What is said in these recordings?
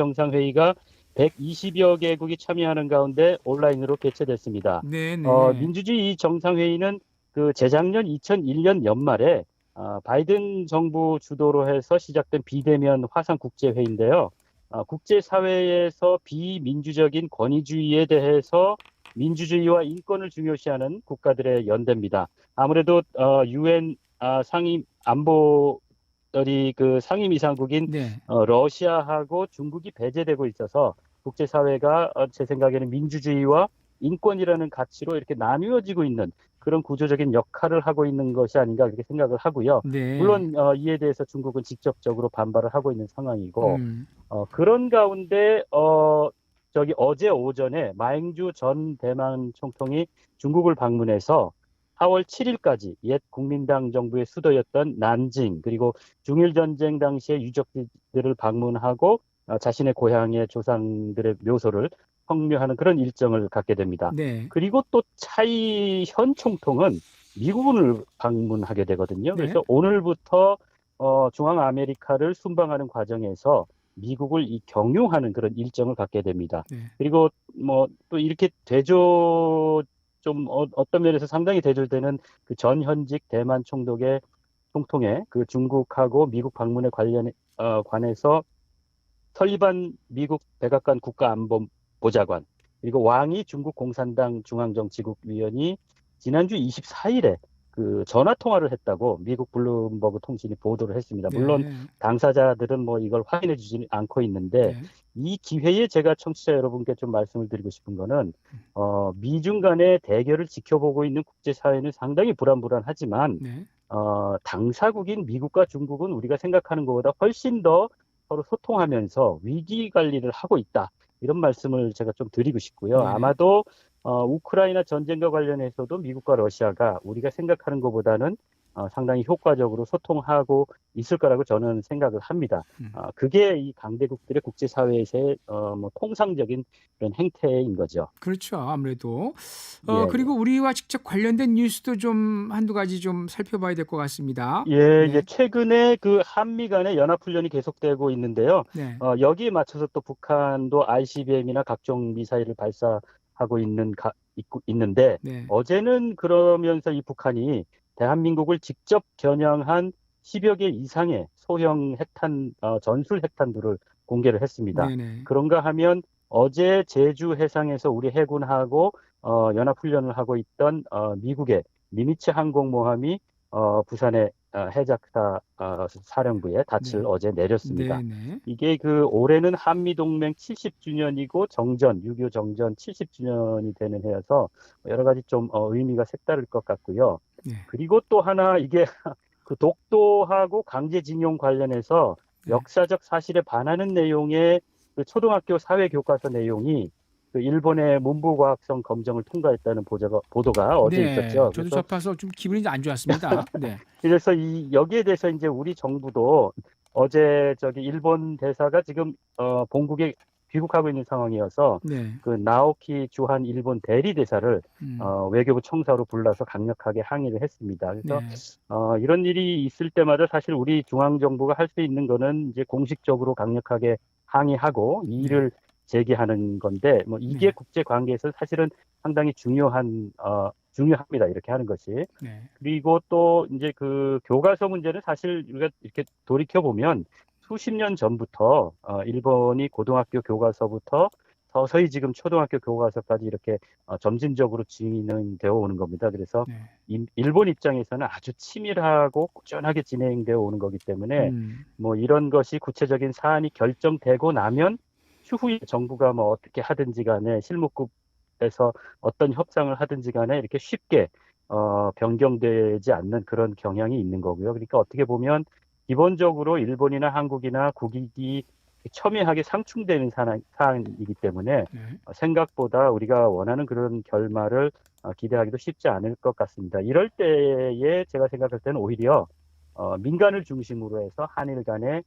정상회의가 120여 개국이 참여하는 가운데 온라인으로 개최됐습니다. 네네. 민주주의 정상회의는 그 재작년 2001년 연말에 바이든 정부 주도로 해서 시작된 비대면 화상 국제회의인데요. 국제사회에서 비민주적인 권위주의에 대해서 민주주의와 인권을 중요시하는 국가들의 연대입니다. 아무래도 유엔 상임 안보 그 상임이사국인 네. 러시아하고 중국이 배제되고 있어서 국제사회가 제 생각에는 민주주의와 인권이라는 가치로 이렇게 나뉘어지고 있는 그런 구조적인 역할을 하고 있는 것이 아닌가 그렇게 생각을 하고요. 네. 물론 이에 대해서 중국은 직접적으로 반발을 하고 있는 상황이고 음. 그런 가운데 저기 어제 오전에 마행주 전 대만 총통이 중국을 방문해서 4월 7일까지 옛 국민당 정부의 수도였던 난징 그리고 중일 전쟁 당시의 유적지들을 방문하고 자신의 고향의 조상들의 묘소를 성묘하는 그런 일정을 갖게 됩니다. 네. 그리고 또 차이 현 총통은 미국을 방문하게 되거든요. 네. 그래서 오늘부터 중앙 아메리카를 순방하는 과정에서 미국을 경유하는 그런 일정을 갖게 됩니다. 네. 그리고 뭐 또 이렇게 대조 좀 어떤 면에서 상당히 대조되는 그 전현직 대만 총통의 그 중국하고 미국 방문에 관해서 설리반 미국 백악관 국가안보보좌관 그리고 왕이 중국 공산당 중앙정치국 위원이 지난주 24일에 그 전화 통화를 했다고 미국 블룸버그 통신이 보도를 했습니다. 물론 네. 당사자들은 뭐 이걸 확인해 주지는 않고 있는데 네. 이 기회에 제가 청취자 여러분께 좀 말씀을 드리고 싶은 거는 미중 간의 대결을 지켜보고 있는 국제사회는 상당히 불안불안하지만 네. 당사국인 미국과 중국은 우리가 생각하는 것보다 훨씬 더 서로 소통하면서 위기 관리를 하고 있다. 이런 말씀을 제가 좀 드리고 싶고요. 네네. 아마도 우크라이나 전쟁과 관련해서도 미국과 러시아가 우리가 생각하는 것보다는 상당히 효과적으로 소통하고 있을 거라고 저는 생각을 합니다. 그게 이 강대국들의 국제사회에서의 뭐 통상적인 그런 행태인 거죠. 그렇죠. 아무래도. 예, 예. 그리고 우리와 직접 관련된 뉴스도 좀 한두 가지 좀 살펴봐야 될 것 같습니다. 예, 이제 네. 최근에 그 한미 간의 연합훈련이 계속되고 있는데요. 네. 여기에 맞춰서 또 북한도 ICBM이나 각종 미사일을 발사하고 있는데, 네. 어제는 그러면서 이 북한이 대한민국을 직접 겨냥한 10여 개 이상의 소형 전술 핵탄두를 공개를 했습니다. 네네. 그런가 하면 어제 제주 해상에서 우리 해군하고 연합훈련을 하고 있던 미국의 니미츠 항공모함이 부산의 해작사 사령부에 닻을 네. 어제 내렸습니다. 네네. 이게 그 올해는 한미동맹 70주년이고 6.25 정전 70주년이 되는 해여서 여러 가지 좀 의미가 색다를 것 같고요. 네. 그리고 또 하나 이게 그 독도하고 강제징용 관련해서 네. 역사적 사실에 반하는 내용의 그 초등학교 사회교과서 내용이 그 일본의 문부과학성 검정을 통과했다는 보도가 어제 네. 있었죠. 저도 접해서 좀 기분이 안 좋았습니다. 네. 그래서 여기에 대해서 이제 우리 정부도 어제 저기 일본 대사가 지금 본국에 귀국하고 있는 상황이어서 네. 그 나오키 주한 일본 대리 대사를 음. 외교부 청사로 불러서 강력하게 항의를 했습니다. 그래서 네. 이런 일이 있을 때마다 사실 우리 중앙 정부가 할 수 있는 거는 이제 공식적으로 강력하게 항의하고 네. 이의를 제기하는 건데 뭐 이게 네. 국제 관계에서 사실은 상당히 중요합니다. 이렇게 하는 것이. 네. 그리고 또 이제 그 교과서 문제는 사실 우리가 이렇게 돌이켜 보면 수십 년 전부터 일본이 고등학교 교과서부터 서서히 지금 초등학교 교과서까지 이렇게 점진적으로 진행되어 오는 겁니다. 그래서 네. 일본 입장에서는 아주 치밀하고 꾸준하게 진행되어 오는 거기 때문에 음. 뭐 이런 것이 구체적인 사안이 결정되고 나면 추후에 정부가 뭐 어떻게 하든지 간에 실무급에서 어떤 협상을 하든지 간에 이렇게 쉽게 변경되지 않는 그런 경향이 있는 거고요. 그러니까 어떻게 보면 기본적으로 일본이나 한국이나 국익이 첨예하게 상충되는 사안이기 때문에 네. 생각보다 우리가 원하는 그런 결말을 기대하기도 쉽지 않을 것 같습니다. 이럴 때에 제가 생각할 때는 오히려 민간을 중심으로 해서 한일 간의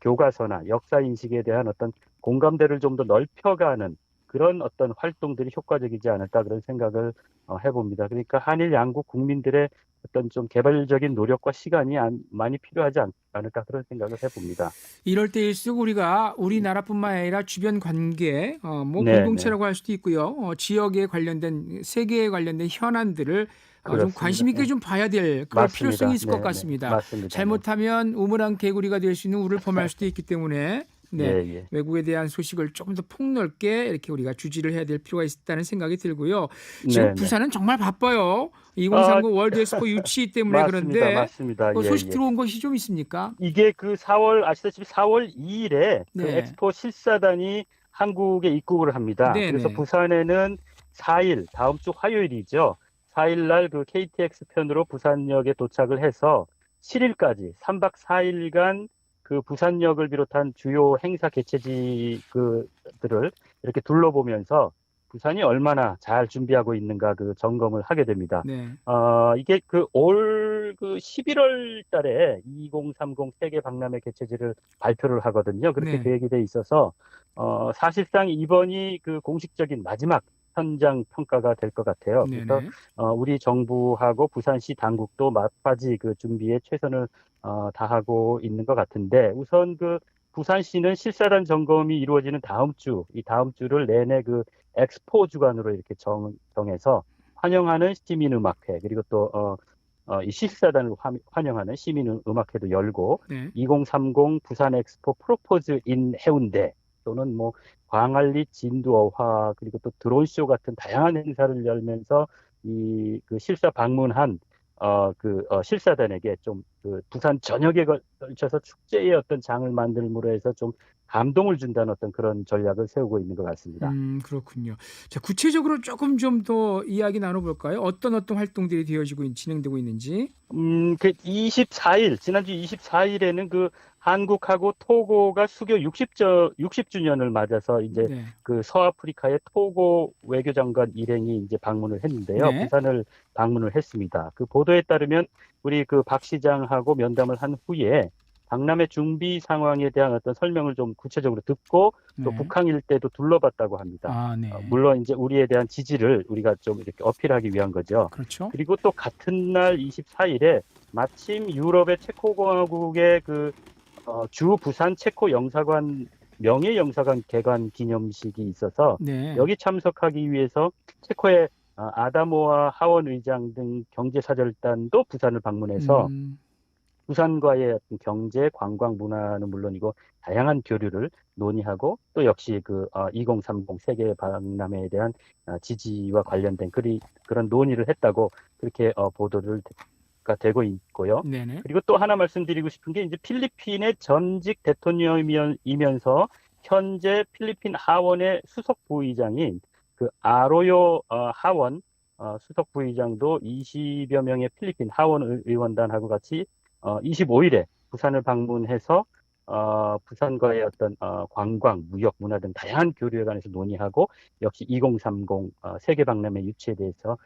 교과서나 역사 인식에 대한 어떤 공감대를 좀 더 넓혀가는 그런 어떤 활동들이 효과적이지 않을까 그런 생각을 해봅니다. 그러니까 한일 양국 국민들의 어떤 좀 개발적인 노력과 시간이 많이 필요하지 않을까 그런 생각을 해봅니다. 이럴 때일수록 우리가 우리나라뿐만 아니라 주변 관계, 뭐 네, 네. 공동체라고 할 수도 있고요. 지역에 관련된 세계에 관련된 현안들을 좀 관심 그렇습니다. 있게 예. 좀 봐야 될 그럴 필요성이 맞습니다. 있을 것 네, 네. 같습니다. 맞습니다. 네. 잘못하면 우물안 개구리가 될 수 있는 우를 범할 수도 있기 때문에 예, 네, 예. 외국에 대한 소식을 조금 더 폭넓게 이렇게 우리가 주지를 해야 될 필요가 있다는 생각이 들고요. 지금 네, 네. 부산은 정말 바빠요. 아, 2030 월드 엑스포 유치 때문에 맞습니다. 그런데 맞습니다. 예, 소식 예. 들어온 것이 좀 있습니까? 이게 그 4월, 아시다시피 4월 2일에 그 네, 엑스포 실사단이 한국에 입국을 합니다. 네, 그래서 네. 부산에는 4일, 다음 주 화요일이죠. 4일 날 그 KTX 편으로 부산역에 도착을 해서 7일까지 3박 4일간 그 부산역을 비롯한 주요 행사 개최지 그들을 이렇게 둘러보면서 부산이 얼마나 잘 준비하고 있는가 그 점검을 하게 됩니다. 네. 이게 그 올 그 11월 달에 2030 세계 박람회 개최지를 발표를 하거든요. 그렇게 네, 계획이 돼 있어서, 사실상 이번이 그 공식적인 마지막 현장 평가가 될 것 같아요. 그래서, 네네. 우리 정부하고 부산시 당국도 막바지 그 준비에 최선을, 다하고 있는 것 같은데, 우선 그 부산시는 실사단 점검이 이루어지는 이 다음 주를 내내 그 엑스포 주간으로 이렇게 정해서 환영하는 시민음악회, 그리고 또, 이 실사단을 환영하는 시민음악회도 열고, 네. 2030 부산 엑스포 프로포즈 인 해운대, 또는 뭐, 광안리 진두어화, 그리고 또 드론쇼 같은 다양한 행사를 열면서, 그 실사 방문한, 실사단에게 좀, 그, 부산 전역에 걸쳐서 축제의 어떤 장을 만들므로 해서 좀 감동을 준다는 어떤 그런 전략을 세우고 있는 것 같습니다. 그렇군요. 자, 구체적으로 조금 좀 더 이야기 나눠볼까요? 어떤 활동들이 진행되고 있는지. 그 24일, 지난주 24일에는 그 한국하고 토고가 수교 60주년을 맞아서 이제 네. 그 서아프리카의 토고 외교장관 일행이 이제 방문을 했는데요. 네. 부산을 방문을 했습니다. 그 보도에 따르면 우리 그 박 시장하고 면담을 한 후에 박람회 준비 상황에 대한 어떤 설명을 좀 구체적으로 듣고 또 네. 북한 일대도 둘러봤다고 합니다. 아, 네. 물론 이제 우리에 대한 지지를 우리가 좀 이렇게 어필하기 위한 거죠. 그렇죠. 그리고 또 같은 날 24일에 마침 유럽의 체코공화국의 그 주 부산 체코 영사관 명예 영사관 개관 기념식이 있어서 네. 여기 참석하기 위해서 체코의 아다모아 하원 의장 등 경제사절단도 부산을 방문해서 음, 부산과의 어떤 경제, 관광, 문화는 물론이고 다양한 교류를 논의하고 또 역시 그 2030 세계 박람회에 대한 지지와 관련된 그런 논의를 했다고 그렇게 보도가 되고 있고요. 네네. 그리고 또 하나 말씀드리고 싶은 게 이제 필리핀의 전직 대통령이면서 현재 필리핀 하원의 수석 부의장인 그 아로요 하원 수석 부의장도 20여 명의 필리핀 하원 의원단하고 같이 25일에 부산을 방문해서 부산과의 어떤 관광, 무역, 문화 등 다양한 교류에 관해서 논의하고 역시 2030 세계 박람회 유치에 대해서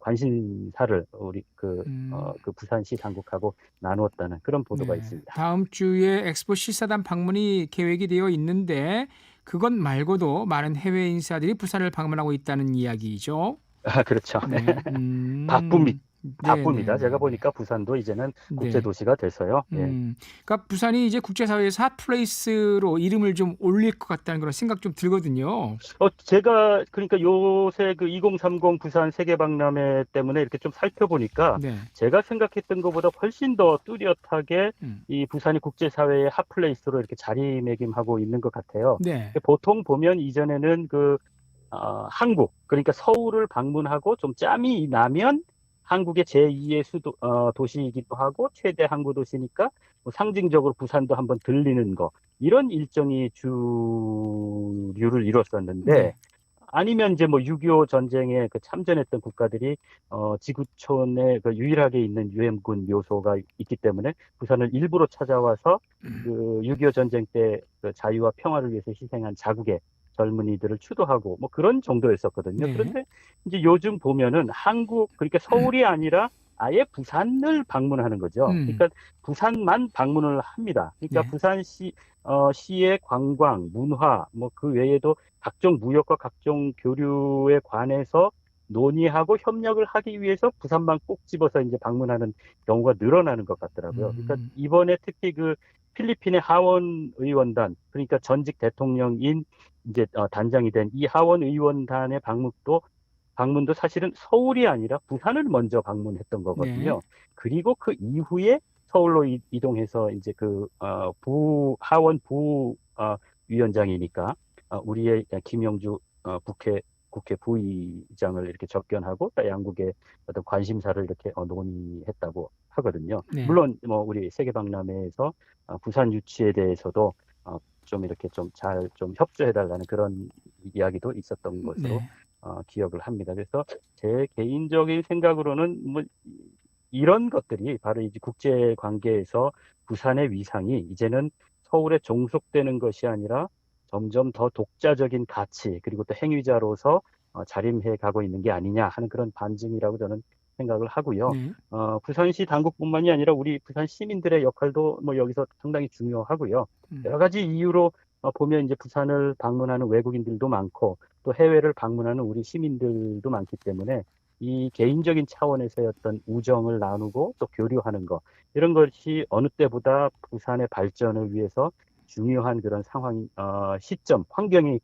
관심사를 우리 음, 그 부산시 당국하고 나누었다는 그런 보도가 네. 있습니다. 다음 주에 엑스포 실사단 방문이 계획이 되어 있는데 그것 말고도 많은 해외 인사들이 부산을 방문하고 있다는 이야기죠. 그렇죠. 네. 바쁩니다. 제가 네네네네. 보니까 부산도 이제는 국제 네. 도시가 돼서요. 예. 그러니까 부산이 이제 국제사회에서 핫플레이스로 이름을 좀 올릴 것 같다는 그런 생각 좀 들거든요. 제가 그러니까 요새 그 2030 부산 세계박람회 때문에 이렇게 좀 살펴보니까 네. 제가 생각했던 것보다 훨씬 더 뚜렷하게 음. 이 부산이 국제사회의 핫플레이스로 이렇게 자리매김하고 있는 것 같아요. 네. 보통 보면 이전에는 한국, 그러니까 서울을 방문하고 좀 짬이 나면 한국의 제2의 도시이기도 하고 최대 항구 도시니까 뭐 상징적으로 부산도 한번 들리는 거 이런 일정이 주류를 이뤘었는데 네. 아니면 이제 뭐 6.25 전쟁에 그 참전했던 국가들이 지구촌에 그 유일하게 있는 유엔군 묘소가 있기 때문에 부산을 일부러 찾아와서 그 6.25 전쟁 때 그 자유와 평화를 위해서 희생한 자국의 젊은이들을 추도하고 뭐 그런 정도였었거든요. 네. 그런데 이제 요즘 보면은 그러니까 서울이 아니라 아예 부산을 방문하는 거죠. 그러니까 부산만 방문을 합니다. 그러니까 네. 부산시 시의 관광, 문화, 뭐 그 외에도 각종 무역과 각종 교류에 관해서 논의하고 협력을 하기 위해서 부산만 꼭 집어서 이제 방문하는 경우가 늘어나는 것 같더라고요. 그러니까 이번에 특히 그 필리핀의 하원 의원단, 그러니까 전직 대통령인 이제 단장이 된 이 하원 의원단의 방문도 사실은 서울이 아니라 부산을 먼저 방문했던 네. 거거든요. 그리고 그 이후에 서울로 이동해서 이제 하원 위원장이니까 우리의 김영주 국회 부의장을 이렇게 접견하고 또 양국의 어떤 관심사를 이렇게 논의했다고 하거든요. 네. 물론 뭐 우리 세계박람회에서 부산 유치에 대해서도 좀 이렇게 좀 잘 좀 협조해달라는 그런 이야기도 있었던 것으로 네. 기억을 합니다. 그래서 제 개인적인 생각으로는 뭐 이런 것들이 바로 이제 국제 관계에서 부산의 위상이 이제는 서울에 종속되는 것이 아니라 점점 더 독자적인 가치 그리고 또 행위자로서 자림해 가고 있는 게 아니냐 하는 그런 반증이라고 저는 생각을 하고요. 네. 부산시 당국뿐만이 아니라 우리 부산 시민들의 역할도 뭐 여기서 상당히 중요하고요. 여러 가지 이유로 보면 이제 부산을 방문하는 외국인들도 많고 또 해외를 방문하는 우리 시민들도 많기 때문에 이 개인적인 차원에서의 어떤 우정을 나누고 또 교류하는 것 이런 것이 어느 때보다 부산의 발전을 위해서 중요한 그런 시점, 환경이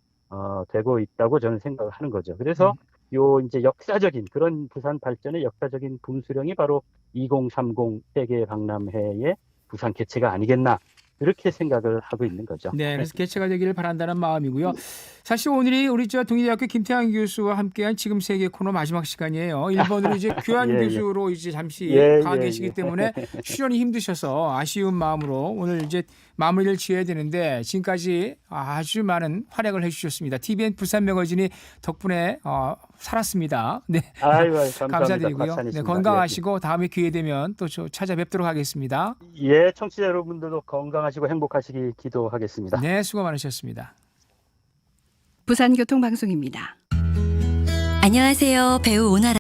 되고 있다고 저는 생각을 하는 거죠. 그래서 요 이제 역사적인 그런 부산 발전의 역사적인 분수령이 바로 2030 세계 박람회의 부산 개최가 아니겠나 이렇게 생각을 하고 있는 거죠. 네, 그래서 개최가 되기를 바란다는 마음이고요. 사실 오늘이 우리 동의대학교 김태환 교수와 함께한 지금 세계 코너 마지막 시간이에요. 일본으로 이제 교환 예, 예. 교수로 이제 잠시 예, 가 예, 계시기 예. 때문에 출연이 힘드셔서 아쉬운 마음으로 오늘 이제 마무리를 지어야 되는데 지금까지 아주 많은 활약을 해주셨습니다. TVN 부산 매거진이 덕분에 살았습니다. 네, 아이고, 감사합니다. 감사드리고요. 네, 박찬희십니다. 건강하시고 다음에 기회 되면 또 찾아뵙도록 하겠습니다. 예, 청취자 여러분들도 건강하시고 행복하시기 기도하겠습니다. 네, 수고 많으셨습니다. 부산교통방송입니다. 안녕하세요. 배우 오나라